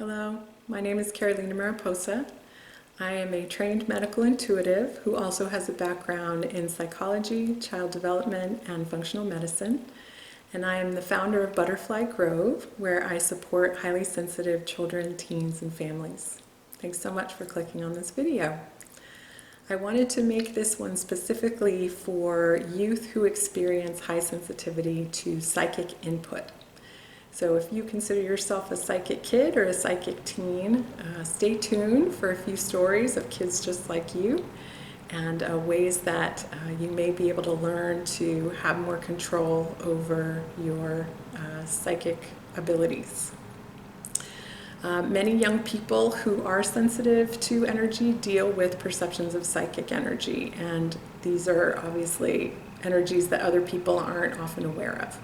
Hello, my name is Carolina Mariposa. I am a trained medical intuitive who also has a background in psychology, child development, and functional medicine. And I am the founder of Butterfly Grove, where I support highly sensitive children, teens, and families. Thanks so much for clicking on this video. I wanted to make this one specifically for youth who experience high sensitivity to psychic input. So if you consider yourself a psychic kid or a psychic teen, stay tuned for a few stories of kids just like you and ways that you may be able to learn to have more control over your psychic abilities. Many young people who are sensitive to energy deal with perceptions of psychic energy, and these are obviously energies that other people aren't often aware of.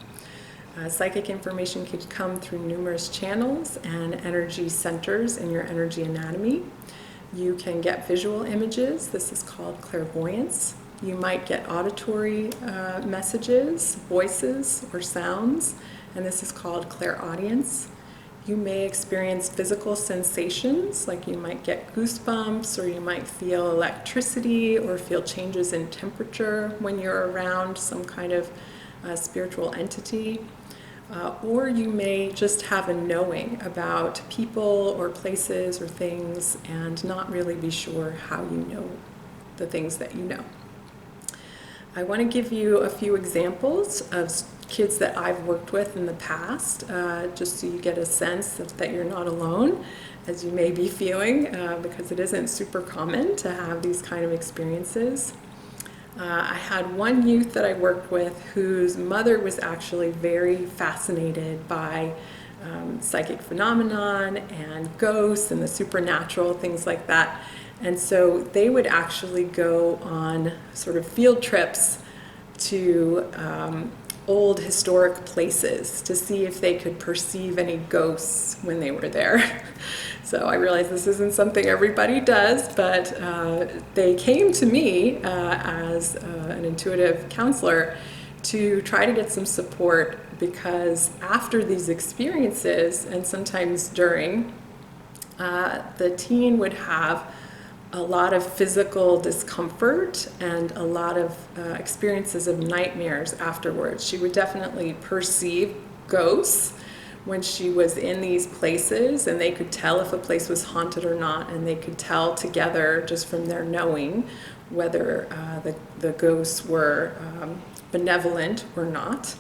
Psychic information can come through numerous channels and energy centers in your energy anatomy. You can get visual images. This is called clairvoyance. You might get auditory messages, voices, or sounds, and this is called clairaudience. You may experience physical sensations, like you might get goosebumps, or you might feel electricity, or feel changes in temperature when you're around some kind of spiritual entity. Or you may just have a knowing about people or places or things and not really be sure how you know the things that you know. I want to give you a few examples of kids that I've worked with in the past, just so you get a sense that you're not alone, as you may be feeling, because it isn't super common to have these kind of experiences. I had one youth that I worked with whose mother was actually very fascinated by psychic phenomenon and ghosts and the supernatural, things like that. And so they would actually go on sort of field trips to old historic places to see if they could perceive any ghosts when they were there. So I realize this isn't something everybody does, but they came to me as an intuitive counselor to try to get some support, because after these experiences, and sometimes during, the teen would have a lot of physical discomfort and a lot of experiences of nightmares afterwards. She would definitely perceive ghosts when she was in these places, and they could tell if a place was haunted or not, and they could tell together just from their knowing whether the ghosts were benevolent or not.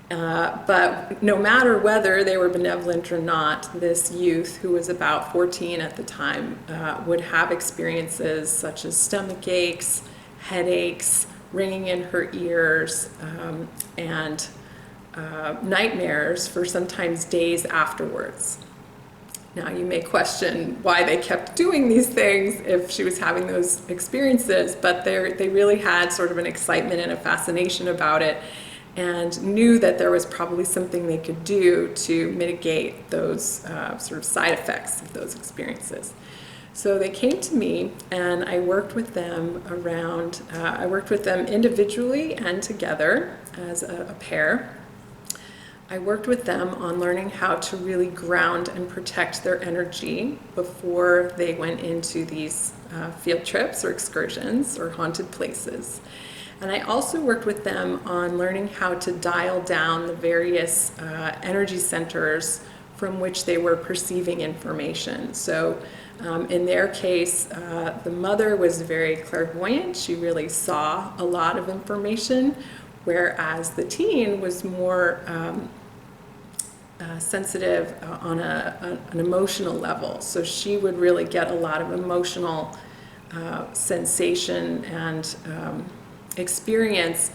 But no matter whether they were benevolent or not, this youth, who was about 14 at the time, would have experiences such as stomach aches, headaches, ringing in her ears, and nightmares for sometimes days afterwards. Now you may question why they kept doing these things if she was having those experiences, but they really had sort of an excitement and a fascination about it, and knew that there was probably something they could do to mitigate those sort of side effects of those experiences. So they came to me, and I worked with them I worked with them individually and together as a pair. I worked with them on learning how to really ground and protect their energy before they went into these field trips or excursions or haunted places. And I also worked with them on learning how to dial down the various energy centers from which they were perceiving information. So in their case, the mother was very clairvoyant. She really saw a lot of information, whereas the teen was more sensitive on an emotional level. So she would really get a lot of emotional sensation and experience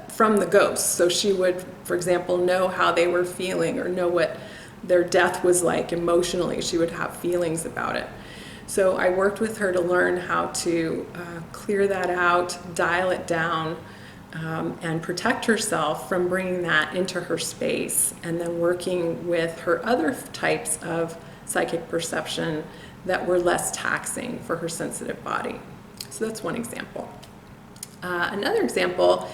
from the ghosts. So she would, for example, know how they were feeling or know what their death was like emotionally. She would have feelings about it. So I worked with her to learn how to clear that out, dial it down, and protect herself from bringing that into her space, and then working with her other types of psychic perception that were less taxing for her sensitive body. So that's one example. Another example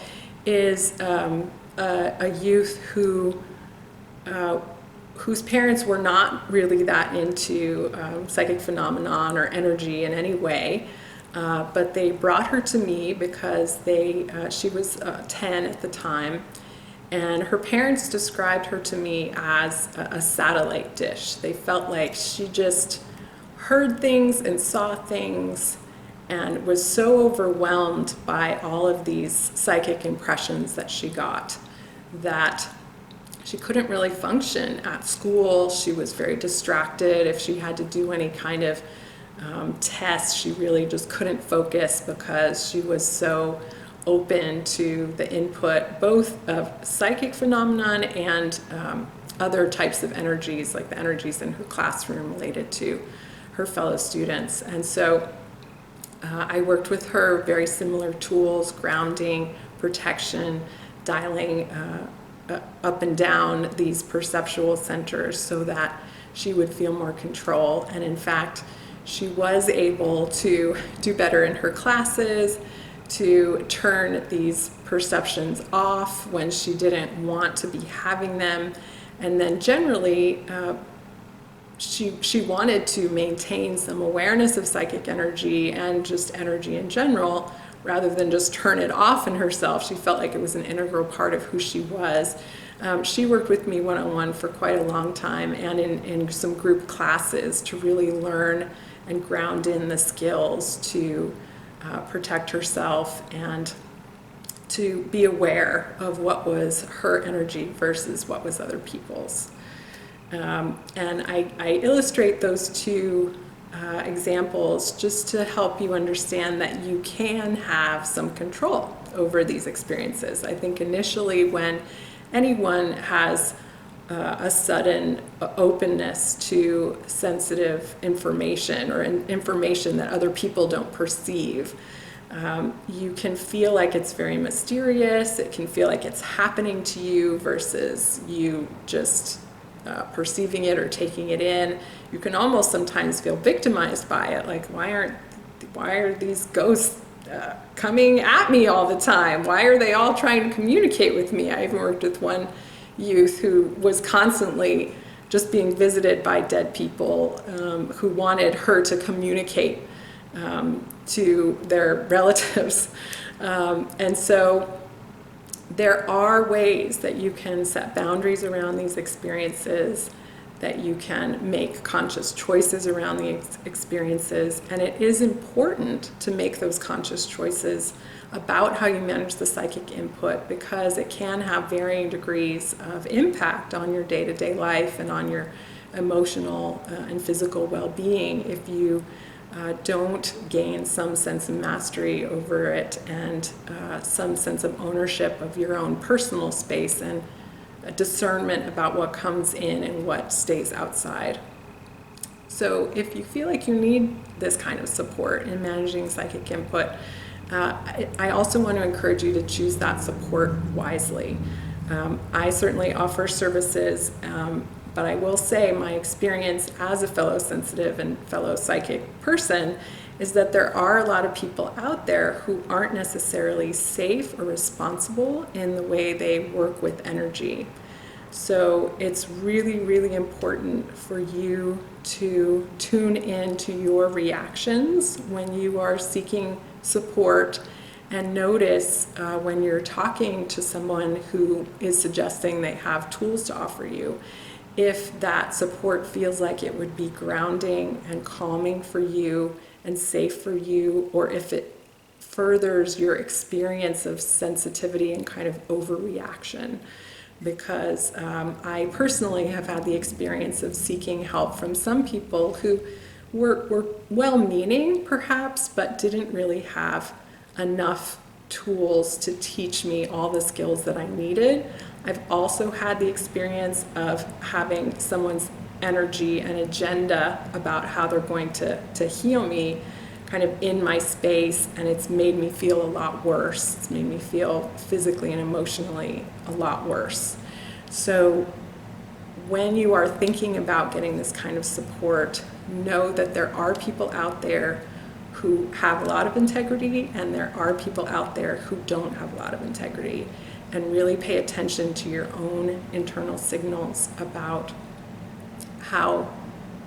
is a youth whose parents were not really that into psychic phenomenon or energy in any way. But they brought her to me because she was 10 at the time, and her parents described her to me as a satellite dish. They felt like she just heard things and saw things and was so overwhelmed by all of these psychic impressions that she got that she couldn't really function at school. She was very distracted. If she had to do any kind of test, she really just couldn't focus because she was so open to the input both of psychic phenomenon and other types of energies, like the energies in her classroom related to her fellow students. And so I worked with her very similar tools: grounding, protection, dialing up and down these perceptual centers so that she would feel more control. And in fact, she was able to do better in her classes, to turn these perceptions off when she didn't want to be having them. And then generally, she wanted to maintain some awareness of psychic energy and just energy in general, rather than just turn it off in herself. She felt like it was an integral part of who she was. She worked with me one-on-one for quite a long time, and in some group classes, to really learn and ground in the skills to protect herself and to be aware of what was her energy versus what was other people's. And I illustrate those two examples just to help you understand that you can have some control over these experiences. I think initially, when anyone has a sudden openness to sensitive information or information that other people don't perceive, you can feel like it's very mysterious. It can feel like it's happening to you versus you just perceiving it or taking it in. You can almost sometimes feel victimized by it, like, why are these ghosts coming at me all the time? Why are they all trying to communicate with me? I even worked with one youth who was constantly just being visited by dead people who wanted her to communicate to their relatives. And so there are ways that you can set boundaries around these experiences, that you can make conscious choices around the experiences, and it is important to make those conscious choices about how you manage the psychic input, because it can have varying degrees of impact on your day-to-day life and on your emotional and physical well-being if you don't gain some sense of mastery over it and some sense of ownership of your own personal space and a discernment about what comes in and what stays outside. So if you feel like you need this kind of support in managing psychic input, I also want to encourage you to choose that support wisely. I certainly offer services, but I will say my experience as a fellow sensitive and fellow psychic person is that there are a lot of people out there who aren't necessarily safe or responsible in the way they work with energy. So it's really, really important for you to tune into your reactions when you are seeking support, and notice when you're talking to someone who is suggesting they have tools to offer you, if that support feels like it would be grounding and calming for you and safe for you, or if it furthers your experience of sensitivity and kind of overreaction. Because I personally have had the experience of seeking help from some people who were well-meaning perhaps, but didn't really have enough tools to teach me all the skills that I needed. I've also had the experience of having someone's energy and agenda about how they're going to heal me kind of in my space, and it's made me feel a lot worse. It's made me feel physically and emotionally a lot worse. So when you are thinking about getting this kind of support, know that there are people out there who have a lot of integrity, and there are people out there who don't have a lot of integrity, and really pay attention to your own internal signals about how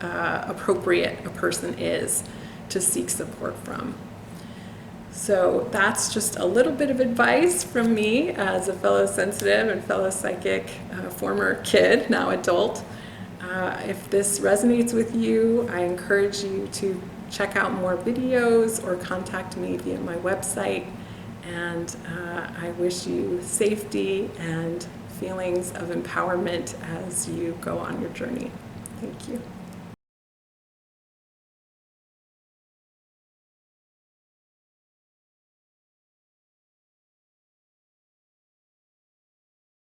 appropriate a person is to seek support from. So that's just a little bit of advice from me as a fellow sensitive and fellow psychic, former kid, now adult. If this resonates with you, I encourage you to check out more videos or contact me via my website. And I wish you safety and feelings of empowerment as you go on your journey. Thank you.